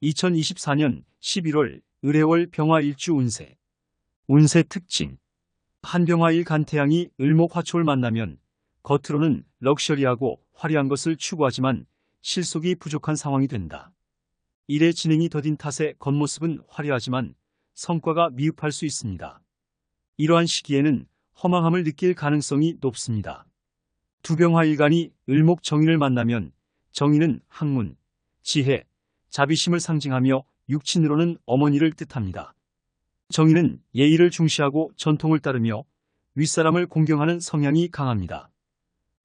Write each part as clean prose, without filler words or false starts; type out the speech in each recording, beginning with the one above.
2024년 11월 을해월 병화일주 운세. 운세 특징. 한병화일 간태양이 을목화초를 만나면 겉으로는 럭셔리하고 화려한 것을 추구하지만 실속이 부족한 상황이 된다. 일의 진행이 더딘 탓에 겉모습은 화려하지만 성과가 미흡할 수 있습니다. 이러한 시기에는 허망함을 느낄 가능성이 높습니다. 두 병화일간이 을목정인을 만나면 정인은 학문, 지혜, 자비심을 상징하며 육친으로는 어머니를 뜻합니다. 정인은 예의를 중시하고 전통을 따르며 윗사람을 공경하는 성향이 강합니다.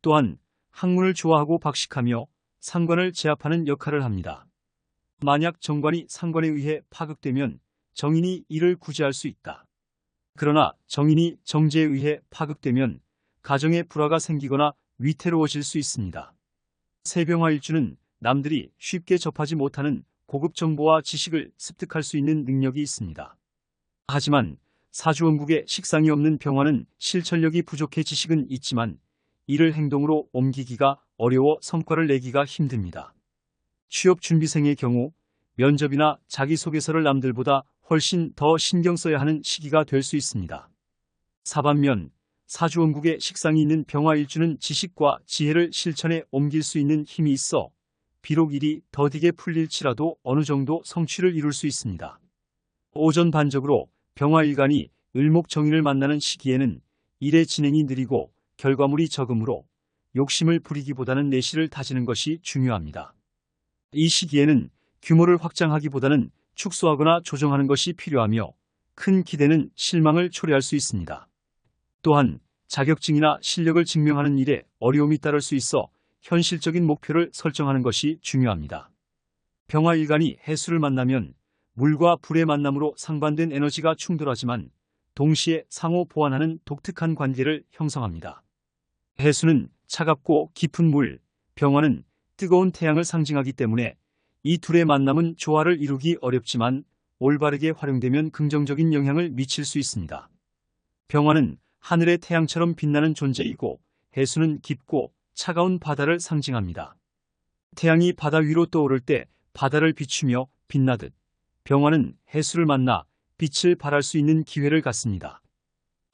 또한 학문을 좋아하고 박식하며 상관을 제압하는 역할을 합니다. 만약 정관이 상관에 의해 파극되면 정인이 이를 구제할 수 있다. 그러나 정인이 정제에 의해 파극되면 가정에 불화가 생기거나 위태로워질 수 있습니다. 세병화일주는 남들이 쉽게 접하지 못하는 고급 정보와 지식을 습득할 수 있는 능력이 있습니다. 하지만 사주원국에 식상이 없는 병화는 실천력이 부족해 지식은 있지만 이를 행동으로 옮기기가 어려워 성과를 내기가 힘듭니다. 취업준비생의 경우 면접이나 자기소개서를 남들보다 훨씬 더 신경 써야 하는 시기가 될 수 있습니다. 사반면 사주원국에 식상이 있는 병화일주는 지식과 지혜를 실천에 옮길 수 있는 힘이 있어 비록 일이 더디게 풀릴지라도 어느 정도 성취를 이룰 수 있습니다. 오전 반적으로 병화일간이 을목정인을 만나는 시기에는 일의 진행이 느리고 결과물이 적으므로 욕심을 부리기보다는 내실을 다지는 것이 중요합니다. 이 시기에는 규모를 확장하기보다는 축소하거나 조정하는 것이 필요하며 큰 기대는 실망을 초래할 수 있습니다. 또한 자격증이나 실력을 증명하는 일에 어려움이 따를 수 있어 현실적인 목표를 설정하는 것이 중요합니다. 병화일간이 해수를 만나면 물과 불의 만남으로 상반된 에너지가 충돌하지만 동시에 상호 보완하는 독특한 관계를 형성합니다. 해수는 차갑고 깊은 물, 병화는 뜨거운 태양을 상징하기 때문에 이 둘의 만남은 조화를 이루기 어렵지만 올바르게 활용되면 긍정적인 영향을 미칠 수 있습니다. 병화는 하늘의 태양처럼 빛나는 존재이고 해수는 깊고 차가운 바다를 상징합니다. 태양이 바다 위로 떠오를 때 바다를 비추며 빛나듯 병화는 해수를 만나 빛을 발할 수 있는 기회를 갖습니다.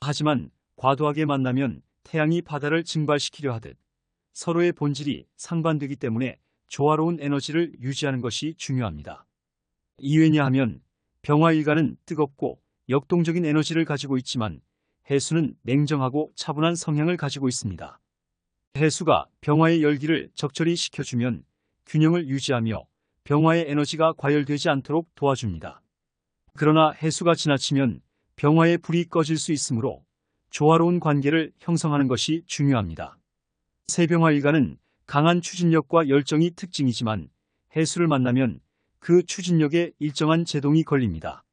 하지만 과도하게 만나면 태양이 바다를 증발시키려 하듯 서로의 본질이 상반되기 때문에 조화로운 에너지를 유지하는 것이 중요합니다. 이왜냐 하면 병화일간은 뜨겁고 역동적인 에너지를 가지고 있지만 해수는 냉정하고 차분한 성향을 가지고 있습니다. 해수가 병화의 열기를 적절히 식혀주면 균형을 유지하며 병화의 에너지가 과열되지 않도록 도와줍니다. 그러나 해수가 지나치면 병화의 불이 꺼질 수 있으므로 조화로운 관계를 형성하는 것이 중요합니다. 세병화일간은 강한 추진력과 열정이 특징이지만 해수를 만나면 그 추진력에 일정한 제동이 걸립니다.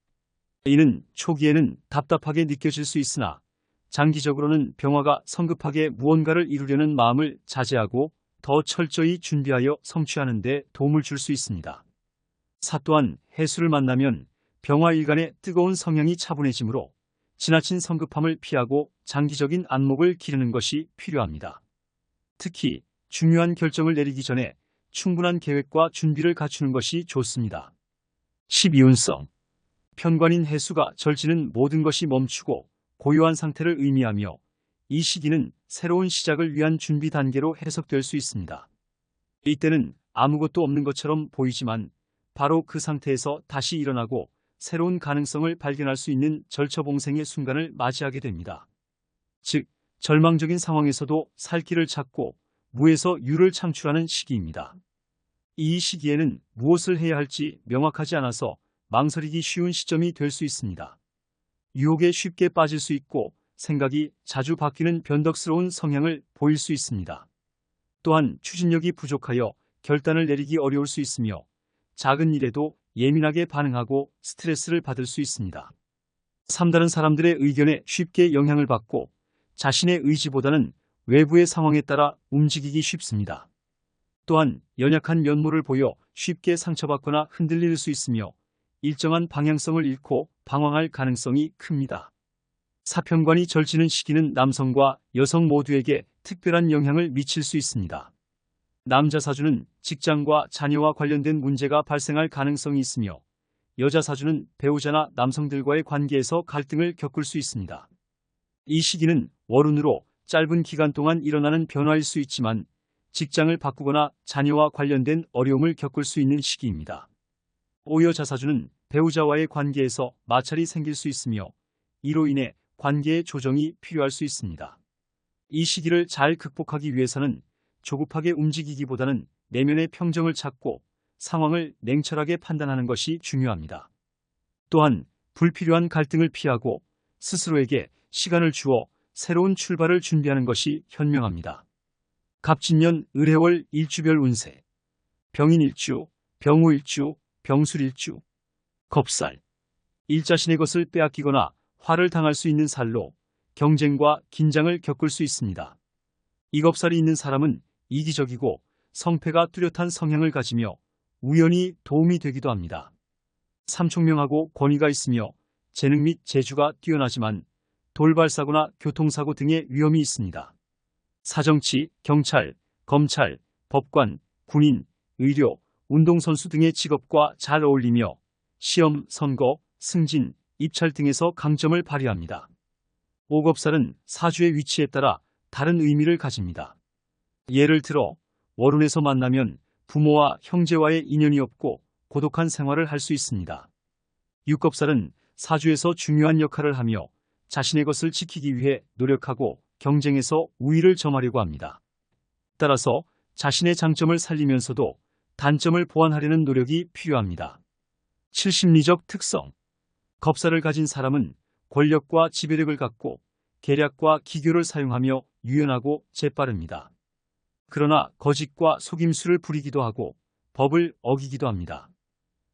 이는 초기에는 답답하게 느껴질 수 있으나 장기적으로는 병화가 성급하게 무언가를 이루려는 마음을 자제하고 더 철저히 준비하여 성취하는 데 도움을 줄 수 있습니다. 사 또한 해수를 만나면 병화일간의 뜨거운 성향이 차분해지므로 지나친 성급함을 피하고 장기적인 안목을 기르는 것이 필요합니다. 특히 중요한 결정을 내리기 전에 충분한 계획과 준비를 갖추는 것이 좋습니다. 12운성. 편관인 해수가 절지는 모든 것이 멈추고 고요한 상태를 의미하며 이 시기는 새로운 시작을 위한 준비 단계로 해석될 수 있습니다. 이때는 아무것도 없는 것처럼 보이지만 바로 그 상태에서 다시 일어나고 새로운 가능성을 발견할 수 있는 절처봉생의 순간을 맞이하게 됩니다. 즉, 절망적인 상황에서도 살 길을 찾고 무에서 유를 창출하는 시기입니다. 이 시기에는 무엇을 해야 할지 명확하지 않아서 망설이기 쉬운 시점이 될 수 있습니다. 유혹에 쉽게 빠질 수 있고 생각이 자주 바뀌는 변덕스러운 성향을 보일 수 있습니다. 또한 추진력이 부족하여 결단을 내리기 어려울 수 있으며 작은 일에도 예민하게 반응하고 스트레스를 받을 수 있습니다. 다른 사람들의 의견에 쉽게 영향을 받고 자신의 의지보다는 외부의 상황에 따라 움직이기 쉽습니다. 또한 연약한 면모를 보여 쉽게 상처받거나 흔들릴 수 있으며 일정한 방향성을 잃고 방황할 가능성이 큽니다. 사편관이 절지는 시기는 남성과 여성 모두에게 특별한 영향을 미칠 수 있습니다. 남자 사주는 직장과 자녀와 관련된 문제가 발생할 가능성이 있으며 여자 사주는 배우자나 남성들과의 관계에서 갈등을 겪을 수 있습니다. 이 시기는 월운으로 짧은 기간 동안 일어나는 변화일 수 있지만 직장을 바꾸거나 자녀와 관련된 어려움을 겪을 수 있는 시기입니다. 오여자 사주는 배우자와의 관계에서 마찰이 생길 수 있으며 이로 인해 관계의 조정이 필요할 수 있습니다. 이 시기를 잘 극복하기 위해서는 조급하게 움직이기보다는 내면의 평정을 찾고 상황을 냉철하게 판단하는 것이 중요합니다. 또한 불필요한 갈등을 피하고 스스로에게 시간을 주어 새로운 출발을 준비하는 것이 현명합니다. 갑진년 을해월 일주별 운세. 병인일주, 병호일주, 병술일주. 겁살. 일자신의 것을 빼앗기거나 화를 당할 수 있는 살로 경쟁과 긴장을 겪을 수 있습니다. 이 겁살이 있는 사람은 이기적이고 성패가 뚜렷한 성향을 가지며 우연히 도움이 되기도 합니다. 삼총명하고 권위가 있으며 재능 및 재주가 뛰어나지만 돌발사고나 교통사고 등의 위험이 있습니다. 사정치, 경찰, 검찰, 법관, 군인, 의료, 운동선수 등의 직업과 잘 어울리며 시험, 선거, 승진, 입찰 등에서 강점을 발휘합니다. 오겁살은 사주의 위치에 따라 다른 의미를 가집니다. 예를 들어 월운에서 만나면 부모와 형제와의 인연이 없고 고독한 생활을 할 수 있습니다. 육겁살은 사주에서 중요한 역할을 하며 자신의 것을 지키기 위해 노력하고 경쟁에서 우위를 점하려고 합니다. 따라서 자신의 장점을 살리면서도 단점을 보완하려는 노력이 필요합니다. 7심리적 특성. 겁살을 가진 사람은 권력과 지배력을 갖고 계략과 기교를 사용하며 유연하고 재빠릅니다. 그러나 거짓과 속임수를 부리기도 하고 법을 어기기도 합니다.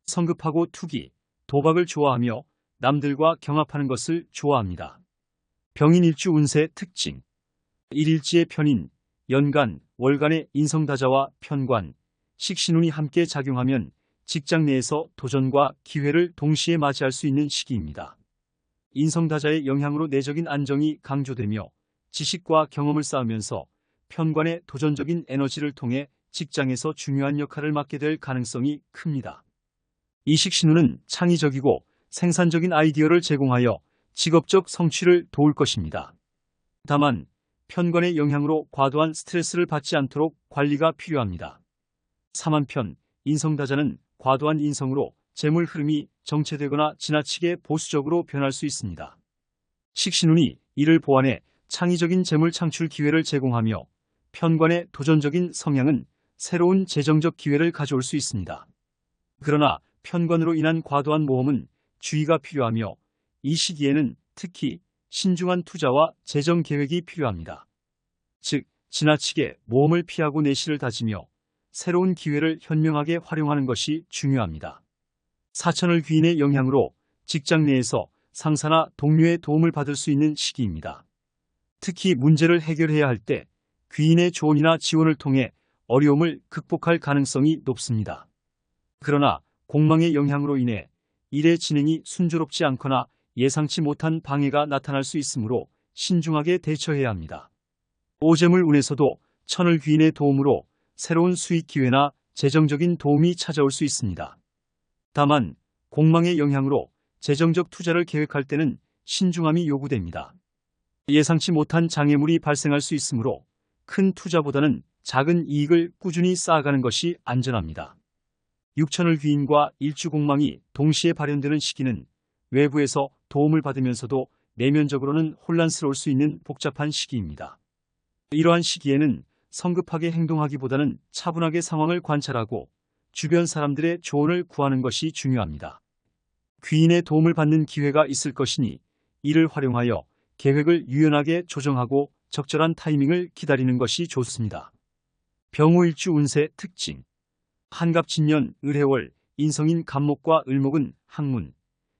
성급하고 투기, 도박을 좋아하며 남들과 경합하는 것을 좋아합니다. 병인일주 운세 특징. 일일지의 편인, 연간, 월간의 인성다자와 편관, 식신운이 함께 작용하면 직장 내에서 도전과 기회를 동시에 맞이할 수 있는 시기입니다. 인성다자의 영향으로 내적인 안정이 강조되며 지식과 경험을 쌓으면서 편관의 도전적인 에너지를 통해 직장에서 중요한 역할을 맡게 될 가능성이 큽니다. 이 식신운은 창의적이고 생산적인 아이디어를 제공하여 직업적 성취를 도울 것입니다. 다만 편관의 영향으로 과도한 스트레스를 받지 않도록 관리가 필요합니다. 사만편, 인성다자는 과도한 인성으로 재물 흐름이 정체되거나 지나치게 보수적으로 변할 수 있습니다. 식신운이 이를 보완해 창의적인 재물 창출 기회를 제공하며 편관의 도전적인 성향은 새로운 재정적 기회를 가져올 수 있습니다. 그러나 편관으로 인한 과도한 모험은 주의가 필요하며 이 시기에는 특히 신중한 투자와 재정 계획이 필요합니다. 즉, 지나치게 모험을 피하고 내실을 다지며 새로운 기회를 현명하게 활용하는 것이 중요합니다. 사천을 귀인의 영향으로 직장 내에서 상사나 동료의 도움을 받을 수 있는 시기입니다. 특히 문제를 해결해야 할 때 귀인의 조언이나 지원을 통해 어려움을 극복할 가능성이 높습니다. 그러나 공망의 영향으로 인해 일의 진행이 순조롭지 않거나 예상치 못한 방해가 나타날 수 있으므로 신중하게 대처해야 합니다. 오재물 운에서도 천을 귀인의 도움으로 새로운 수익 기회나 재정적인 도움이 찾아올 수 있습니다. 다만 공망의 영향으로 재정적 투자를 계획할 때는 신중함이 요구됩니다. 예상치 못한 장애물이 발생할 수 있으므로 큰 투자보다는 작은 이익을 꾸준히 쌓아가는 것이 안전합니다. 육천을 귀인과 일주공망이 동시에 발현되는 시기는 외부에서 도움을 받으면서도 내면적으로는 혼란스러울 수 있는 복잡한 시기입니다. 이러한 시기에는 성급하게 행동하기보다는 차분하게 상황을 관찰하고 주변 사람들의 조언을 구하는 것이 중요합니다. 귀인의 도움을 받는 기회가 있을 것이니 이를 활용하여 계획을 유연하게 조정하고 적절한 타이밍을 기다리는 것이 좋습니다. 병호일주 운세 특징. 한갑진년 을해월 인성인 갑목과 을목은 학문,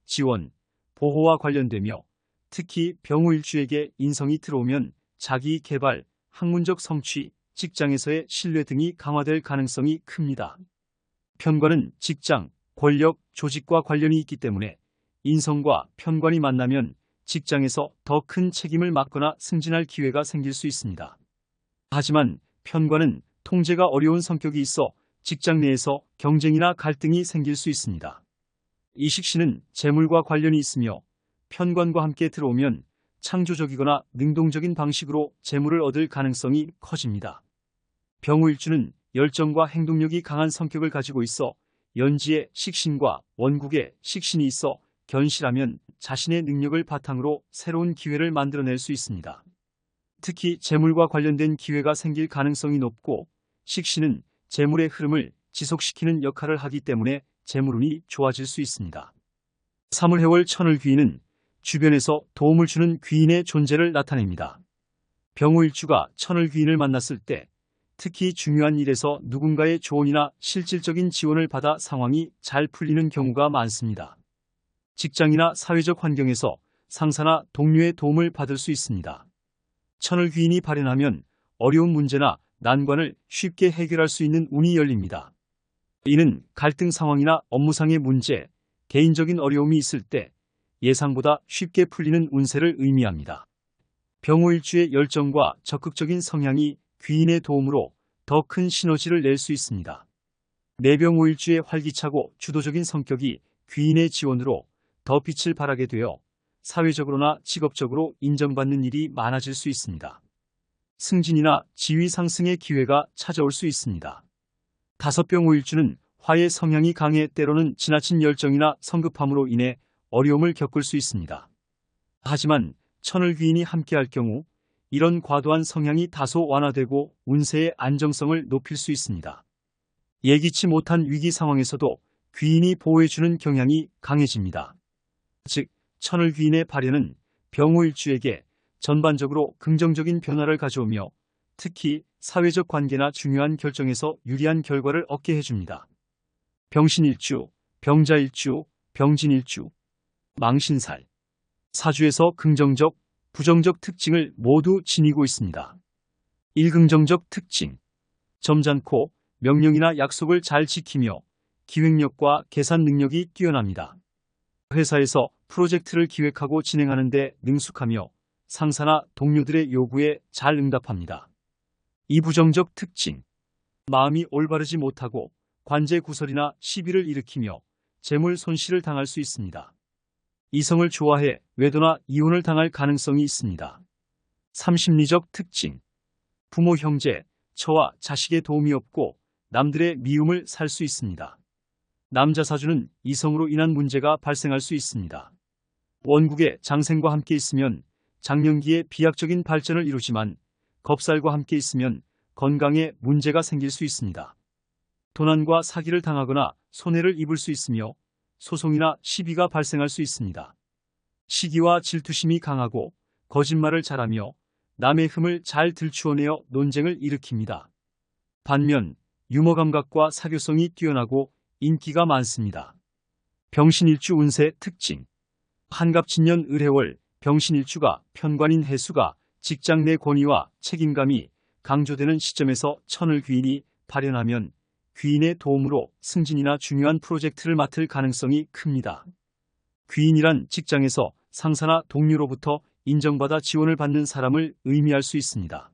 지원, 보호와 관련되며 특히 병호일주에게 인성이 들어오면 자기 개발, 학문적 성취, 직장에서의 신뢰 등이 강화될 가능성이 큽니다. 편관은 직장, 권력, 조직과 관련이 있기 때문에 인성과 편관이 만나면 직장에서 더 큰 책임을 맡거나 승진할 기회가 생길 수 있습니다. 하지만 편관은 통제가 어려운 성격이 있어 직장 내에서 경쟁이나 갈등이 생길 수 있습니다. 이 식신은 재물과 관련이 있으며 편관과 함께 들어오면 창조적이거나 능동적인 방식으로 재물을 얻을 가능성이 커집니다. 병호일주는 열정과 행동력이 강한 성격을 가지고 있어 연지에 식신과 원국에 식신이 있어 견실하면 자신의 능력을 바탕으로 새로운 기회를 만들어낼 수 있습니다. 특히 재물과 관련된 기회가 생길 가능성이 높고 식신은 재물의 흐름을 지속시키는 역할을 하기 때문에 재물운이 좋아질 수 있습니다. 사물해월 천을귀인은 주변에서 도움을 주는 귀인의 존재를 나타냅니다. 병호일주가 천을귀인을 만났을 때 특히 중요한 일에서 누군가의 조언이나 실질적인 지원을 받아 상황이 잘 풀리는 경우가 많습니다. 직장이나 사회적 환경에서 상사나 동료의 도움을 받을 수 있습니다. 천을귀인이 발현하면 어려운 문제나 난관을 쉽게 해결할 수 있는 운이 열립니다. 이는 갈등 상황이나 업무상의 문제, 개인적인 어려움이 있을 때 예상보다 쉽게 풀리는 운세를 의미합니다. 병호일주의 열정과 적극적인 성향이 귀인의 도움으로 더 큰 시너지를 낼 수 있습니다. 내병호일주의 활기차고 주도적인 성격이 귀인의 지원으로 더 빛을 발하게 되어 사회적으로나 직업적으로 인정받는 일이 많아질 수 있습니다. 승진이나 지위 상승의 기회가 찾아올 수 있습니다. 다섯병호일주는 화의 성향이 강해 때로는 지나친 열정이나 성급함으로 인해 어려움을 겪을 수 있습니다. 하지만 천을귀인이 함께할 경우 이런 과도한 성향이 다소 완화되고 운세의 안정성을 높일 수 있습니다. 예기치 못한 위기 상황에서도 귀인이 보호해주는 경향이 강해집니다. 즉, 천을귀인의 발현은 병호일주에게 전반적으로 긍정적인 변화를 가져오며 특히 사회적 관계나 중요한 결정에서 유리한 결과를 얻게 해줍니다. 병신일주, 병자일주, 병진일주, 망신살, 사주에서 긍정적, 부정적 특징을 모두 지니고 있습니다. 1긍정적 특징, 점잖고 명령이나 약속을 잘 지키며 기획력과 계산 능력이 뛰어납니다. 회사에서 프로젝트를 기획하고 진행하는 데 능숙하며 상사나 동료들의 요구에 잘 응답합니다. 2부정적 특징, 마음이 올바르지 못하고 관제구설이나 시비를 일으키며 재물 손실을 당할 수 있습니다. 이성을 좋아해 외도나 이혼을 당할 가능성이 있습니다. 3심리적 특징, 부모, 형제, 처와 자식의 도움이 없고 남들의 미움을 살 수 있습니다. 남자 사주는 이성으로 인한 문제가 발생할 수 있습니다. 원국에 장생과 함께 있으면 장년기에 비약적인 발전을 이루지만 겁살과 함께 있으면 건강에 문제가 생길 수 있습니다. 도난과 사기를 당하거나 손해를 입을 수 있으며 소송이나 시비가 발생할 수 있습니다. 시기와 질투심이 강하고 거짓말을 잘하며 남의 흠을 잘 들추어내어 논쟁을 일으킵니다. 반면 유머 감각과 사교성이 뛰어나고 인기가 많습니다. 병신일주 운세 특징, 한갑진년 을해월 병신일주가 편관인 해수가 직장 내 권위와 책임감이 강조되는 시점에서 천을귀인이 발현하면 귀인의 도움으로 승진이나 중요한 프로젝트를 맡을 가능성이 큽니다. 귀인이란 직장에서 상사나 동료로부터 인정받아 지원을 받는 사람을 의미할 수 있습니다.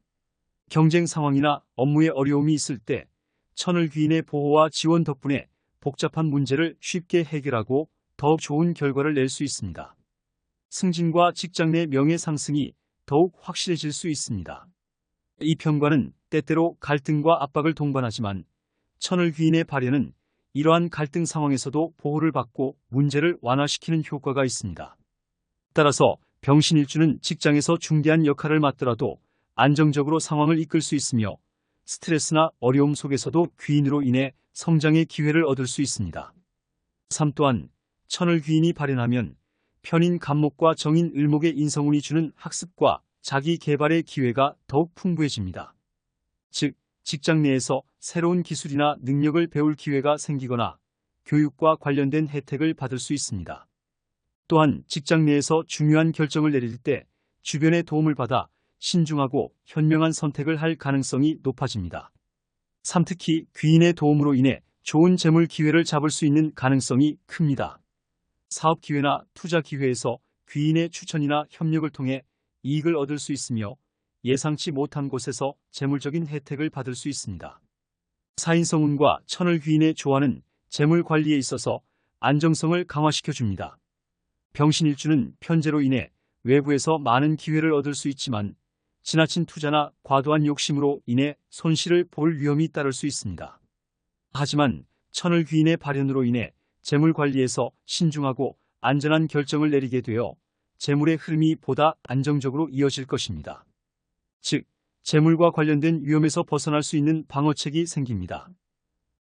경쟁 상황이나 업무에 어려움이 있을 때 천을귀인의 보호와 지원 덕분에 복잡한 문제를 쉽게 해결하고 더 좋은 결과를 낼 수 있습니다. 승진과 직장 내 명예 상승이 더욱 확실해질 수 있습니다. 이 편관은 때때로 갈등과 압박을 동반하지만 천을귀인의 발현은 이러한 갈등 상황에서도 보호를 받고 문제를 완화시키는 효과가 있습니다. 따라서 병신일주는 직장에서 중대한 역할을 맡더라도 안정적으로 상황을 이끌 수 있으며 스트레스나 어려움 속에서도 귀인으로 인해 성장의 기회를 얻을 수 있습니다. 3. 또한 천을귀인이 발현하면 편인 간목과 정인 을목의 인성운이 주는 학습과 자기 개발의 기회가 더욱 풍부해집니다. 즉, 직장 내에서 새로운 기술이나 능력을 배울 기회가 생기거나 교육과 관련된 혜택을 받을 수 있습니다. 또한 직장 내에서 중요한 결정을 내릴 때 주변의 도움을 받아 신중하고 현명한 선택을 할 가능성이 높아집니다. 3. 특히 귀인의 도움으로 인해 좋은 재물 기회를 잡을 수 있는 가능성이 큽니다. 사업 기회나 투자 기회에서 귀인의 추천이나 협력을 통해 이익을 얻을 수 있으며 예상치 못한 곳에서 재물적인 혜택을 받을 수 있습니다. 사인성운과 천을 귀인의 조화는 재물 관리에 있어서 안정성을 강화시켜줍니다. 병신일주는 편재로 인해 외부에서 많은 기회를 얻을 수 있지만 지나친 투자나 과도한 욕심으로 인해 손실을 볼 위험이 따를 수 있습니다. 하지만 천을 귀인의 발현으로 인해 재물 관리에서 신중하고 안전한 결정을 내리게 되어 재물의 흐름이 보다 안정적으로 이어질 것입니다. 즉, 재물과 관련된 위험에서 벗어날 수 있는 방어책이 생깁니다.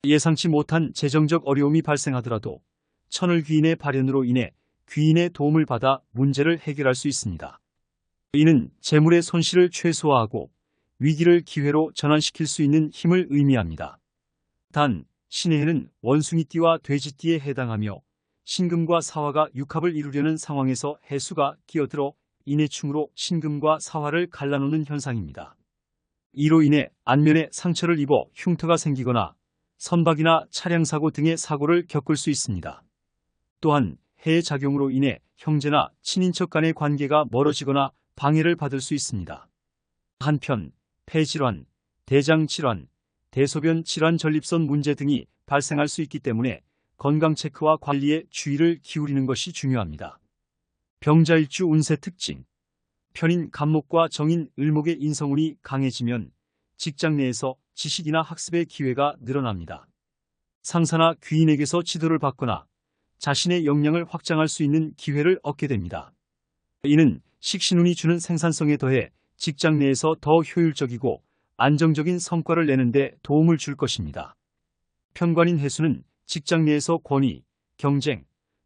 예상치 못한 재정적 어려움이 발생하더라도 천을 귀인의 발현으로 인해 귀인의 도움을 받아 문제를 해결할 수 있습니다. 이는 재물의 손실을 최소화하고 위기를 기회로 전환시킬 수 있는 힘을 의미합니다. 단, 신의 해는 원숭이띠와 돼지띠에 해당하며 신금과 사화가 육합을 이루려는 상황에서 해수가 끼어들어 인해충으로 신금과 사화를 갈라놓는 현상입니다. 이로 인해 안면에 상처를 입어 흉터가 생기거나 선박이나 차량사고 등의 사고를 겪을 수 있습니다. 또한 해의 작용으로 인해 형제나 친인척 간의 관계가 멀어지거나 방해를 받을 수 있습니다. 한편 폐질환, 대장질환, 대소변 질환 전립선 문제 등이 발생할 수 있기 때문에 건강 체크와 관리에 주의를 기울이는 것이 중요합니다. 병자일주 운세 특징. 편인 갑목과 정인 을목의 인성운이 강해지면 직장 내에서 지식이나 학습의 기회가 늘어납니다. 상사나 귀인에게서 지도를 받거나 자신의 역량을 확장할 수 있는 기회를 얻게 됩니다. 이는 식신운이 주는 생산성에 더해 직장 내에서 더 효율적이고 안정적인 성과를 내는 데 도움을 줄 것입니다. 편관인 해수는 직장 내에서 권위, 경쟁,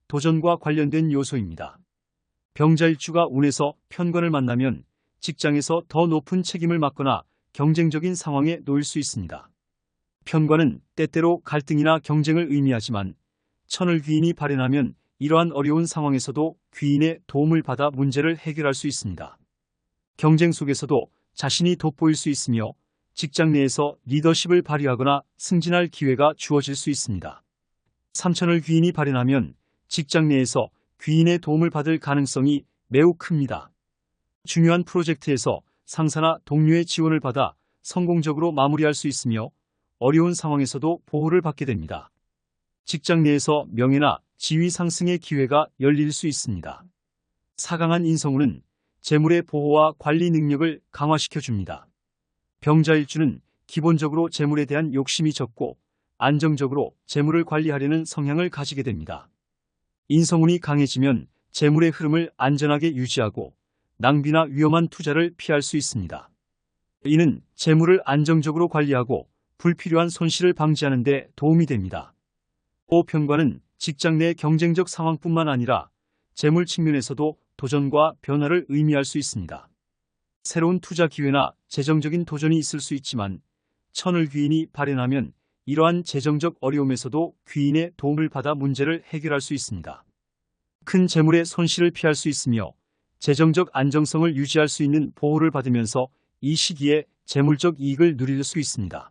도전과 관련된 요소입니다. 병자일주가 운에서 편관을 만나면 직장에서 더 높은 책임을 맡거나 경쟁적인 상황에 놓일 수 있습니다. 편관은 때때로 갈등이나 경쟁을 의미하지만 천을 귀인이 발현하면 이러한 어려운 상황에서도 귀인의 도움을 받아 문제를 해결할 수 있습니다. 경쟁 속에서도 자신이 돋보일 수 있으며 직장 내에서 리더십을 발휘하거나 승진할 기회가 주어질 수 있습니다. 삼천을 귀인이 발현하면 직장 내에서 귀인의 도움을 받을 가능성이 매우 큽니다. 중요한 프로젝트에서 상사나 동료의 지원을 받아 성공적으로 마무리할 수 있으며 어려운 상황에서도 보호를 받게 됩니다. 직장 내에서 명예나 지위 상승의 기회가 열릴 수 있습니다. 사강한 인성운은 재물의 보호와 관리 능력을 강화시켜줍니다. 병자일주는 기본적으로 재물에 대한 욕심이 적고 안정적으로 재물을 관리하려는 성향을 가지게 됩니다. 인성운이 강해지면 재물의 흐름을 안전하게 유지하고 낭비나 위험한 투자를 피할 수 있습니다. 이는 재물을 안정적으로 관리하고 불필요한 손실을 방지하는 데 도움이 됩니다. 오편관은 직장 내 경쟁적 상황뿐만 아니라 재물 측면에서도 도전과 변화를 의미할 수 있습니다. 새로운 투자 기회나 재정적인 도전이 있을 수 있지만 천을 귀인이 발현하면 이러한 재정적 어려움에서도 귀인의 도움을 받아 문제를 해결할 수 있습니다. 큰 재물의 손실을 피할 수 있으며 재정적 안정성을 유지할 수 있는 보호를 받으면서 이 시기에 재물적 이익을 누릴 수 있습니다.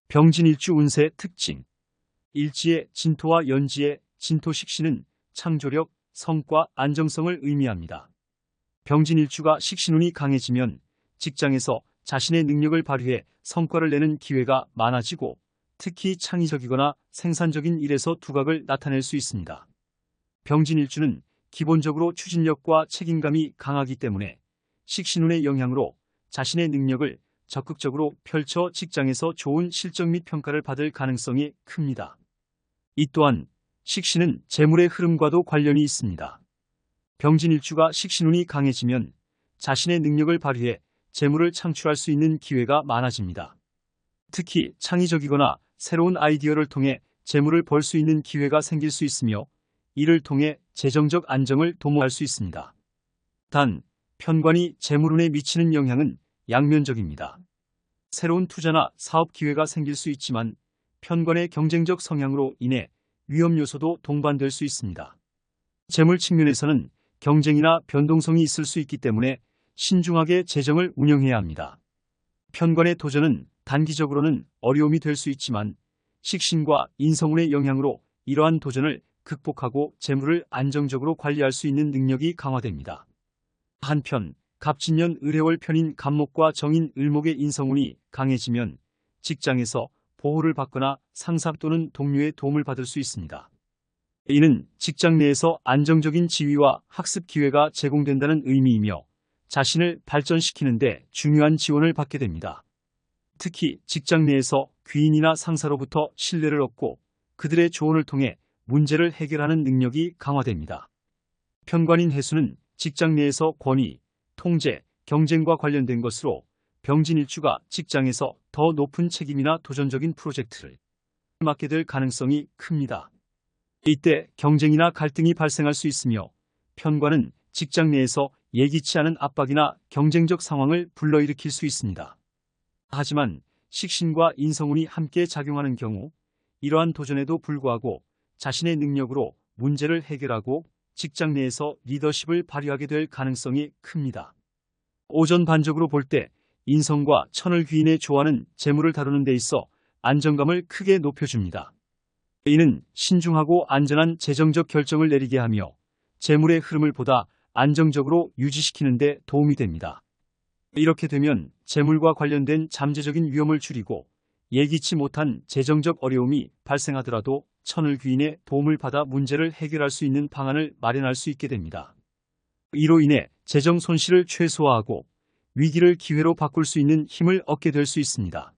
병진일주 운세 특징. 일지의 진토와 연지의 진토식신은 창조력, 성과, 안정성을 의미합니다. 병진일주가 식신운이 강해지면 직장에서 자신의 능력을 발휘해 성과를 내는 기회가 많아지고 특히 창의적이거나 생산적인 일에서 두각을 나타낼 수 있습니다. 병진일주는 기본적으로 추진력과 책임감이 강하기 때문에 식신운의 영향으로 자신의 능력을 적극적으로 펼쳐 직장에서 좋은 실적 및 평가를 받을 가능성이 큽니다. 이 또한 식신은 재물의 흐름과도 관련이 있습니다. 병진일주가 식신운이 강해지면 자신의 능력을 발휘해 재물을 창출할 수 있는 기회가 많아집니다. 특히 창의적이거나 새로운 아이디어를 통해 재물을 벌 수 있는 기회가 생길 수 있으며 이를 통해 재정적 안정을 도모할 수 있습니다. 단, 편관이 재물운에 미치는 영향은 양면적입니다. 새로운 투자나 사업 기회가 생길 수 있지만 편관의 경쟁적 성향으로 인해 위험 요소도 동반될 수 있습니다. 재물 측면에서는 경쟁이나 변동성이 있을 수 있기 때문에 신중하게 재정을 운영해야 합니다. 편관의 도전은 단기적으로는 어려움이 될 수 있지만 식신과 인성운의 영향으로 이러한 도전을 극복하고 재물을 안정적으로 관리할 수 있는 능력이 강화됩니다. 한편 갑진년 을해월 편인 갑목과 정인 을목의 인성운이 강해지면 직장에서 보호를 받거나 상사 또는 동료의 도움을 받을 수 있습니다. 이는 직장 내에서 안정적인 지위와 학습 기회가 제공된다는 의미이며 자신을 발전시키는 데 중요한 지원을 받게 됩니다. 특히 직장 내에서 귀인이나 상사로부터 신뢰를 얻고 그들의 조언을 통해 문제를 해결하는 능력이 강화됩니다. 편관인 해수는 직장 내에서 권위, 통제, 경쟁과 관련된 것으로 병진일주가 직장에서 더 높은 책임이나 도전적인 프로젝트를 맡게 될 가능성이 큽니다. 이때 경쟁이나 갈등이 발생할 수 있으며 편관은 직장 내에서 예기치 않은 압박이나 경쟁적 상황을 불러일으킬 수 있습니다. 하지만 식신과 인성운이 함께 작용하는 경우 이러한 도전에도 불구하고 자신의 능력으로 문제를 해결하고 직장 내에서 리더십을 발휘하게 될 가능성이 큽니다. 오전 반적으로 볼 때 인성과 천을 귀인의 조화는 재물을 다루는 데 있어 안정감을 크게 높여줍니다. 이는 신중하고 안전한 재정적 결정을 내리게 하며 재물의 흐름을 보다 안정적으로 유지시키는 데 도움이 됩니다. 이렇게 되면 재물과 관련된 잠재적인 위험을 줄이고 예기치 못한 재정적 어려움이 발생하더라도 천을 귀인의 도움을 받아 문제를 해결할 수 있는 방안을 마련할 수 있게 됩니다. 이로 인해 재정 손실을 최소화하고 위기를 기회로 바꿀 수 있는 힘을 얻게 될 수 있습니다.